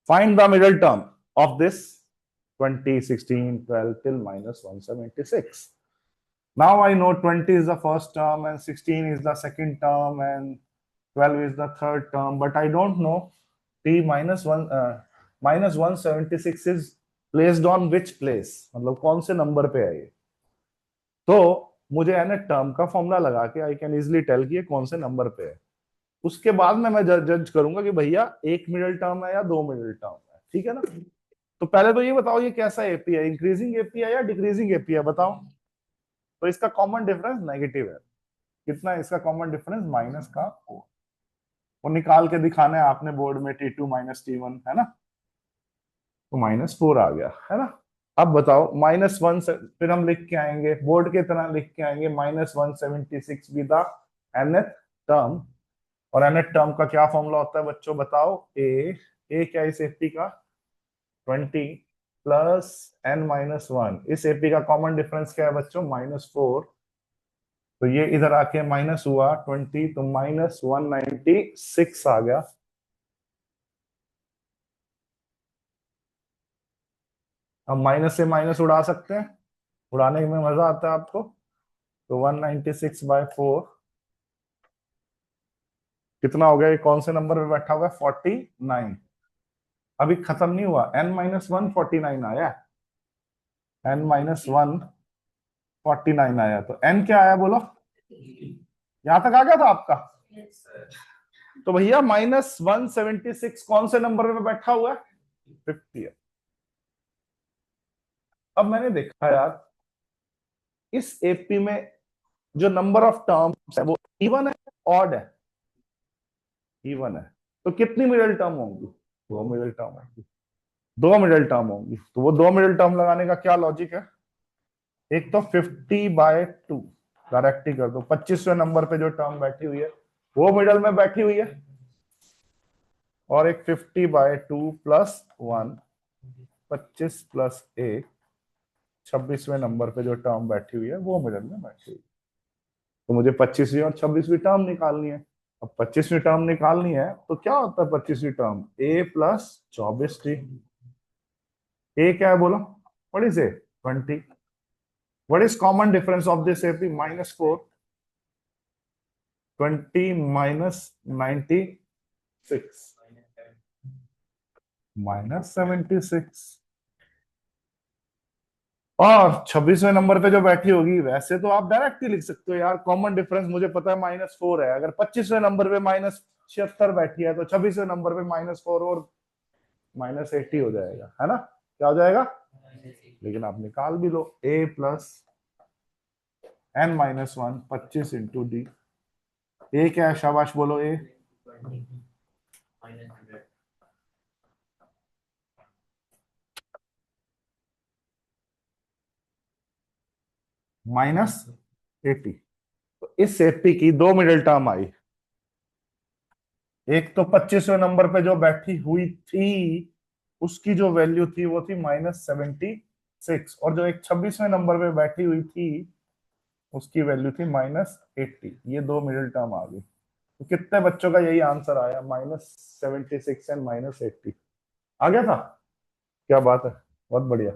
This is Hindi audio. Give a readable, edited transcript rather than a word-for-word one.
Find the middle term of this 20, 16, 12 till minus 176. Now I know 20 is the first term and 16 is the second term and 12 is the third term, but I don't know t minus 176 is placed on which place, मतलब कौन से नंबर पे है ये। तो मुझे है ना टर्म का फॉर्मूला लगा के आई कैन इजिली टेल कि ये कौन से नंबर पे है। उसके बाद में मैं जज करूंगा कि भैया एक मिडिल टर्म है या दो मिडिल टर्म है, ठीक है ना। तो पहले तो ये बताओ ये कैसा एपी है, इंक्रीजिंग एपी है या डिक्रीजिंग एपी है, बताओ। तो इसका कॉमन डिफरेंस नेगेटिव है। कितना है इसका कॉमन डिफरेंस? माइनस का 4। वो निकाल के दिखाना है आपने बोर्ड में, T2 माइनस T1 है ना, तो -4 आ गया है ना। अब बताओ -1 से फिर हम लिख के आएंगे बोर्ड के तरह लिख के आएंगे -176 विद द nth टर्म। और nth टर्म का क्या फॉर्मूला होता है बच्चों, बताओ। ए क्या इस एपी का 20 प्लस n-1। इस एपी का कॉमन डिफरेंस क्या है बच्चों? -4। तो ये इधर आके माइनस हुआ 20, तो -196 आ गया। हम माइनस से माइनस उड़ा सकते हैं, उड़ाने में मजा आता है आपको। तो 196/4 कितना हो गया? ये कौन से नंबर पे बैठा हुआ है? 49। अभी खत्म नहीं हुआ, n-1 49 आया, n-1 49 आया। तो n क्या आया बोलो? यहां तक आ गया था आपका? तो भैया -176 कौन से नंबर पे बैठा हुआ है? 50। अब मैंने देखा यार इस एपी में जो नंबर ऑफ टर्म्स है वो इवन है ऑड है? इवन है। तो कितनी मिडिल टर्म होंगी? दो मिडिल टर्म होंगी। दो मिडिल टर्म होंगी। तो वो दो मिडिल टर्म लगाने का क्या लॉजिक है? एक तो 50/2 डायरेक्ट ही कर दो, 25वें नंबर पे जो टर्म बैठी हुई है वो मिडल में बैठी हुई है, और एक 50/2 प्लस 1, 25 प्लस 1, 26वें नंबर पे जो टर्म बैठी हुई है वो मिडल में बैठी हुई है। तो मुझे 25वीं और 26वीं टर्म निकालनी है। अब 25वीं टर्म निकालनी है तो क्या होता है 25वीं टर्म? a plus 24t। ए क्या है बोलो? What is a? 20। What is common difference of this AP? -4। 20 minus 96 -76। और 26वें नंबर पे जो बैठी होगी, वैसे तो आप डायरेक्ट ही लिख सकते हो यार, कॉमन डिफरेंस मुझे पता है -4 है। अगर 25वें नंबर पे -76 बैठी है तो 26वें नंबर पे -4 और -80 हो जाएगा, है ना। क्या हो जाएगा? लेकिन आप निकाल भी लो, a plus n-1 25 into D. A क्या है? शाबाश बोलो। ए -80। तो इस एपी की दो मिडिल टर्म आई। एक तो 25वें नंबर पे जो बैठी हुई थी उसकी जो वैल्यू थी वो थी -76, और जो एक 26वें नंबर पे बैठी हुई थी उसकी वैल्यू थी -80। ये दो मिडिल टर्म आ गई। तो कितने बच्चों का यही आंसर आया? -76 एंड -80 आ गया था। क्या बात है, बहुत बढ़िया।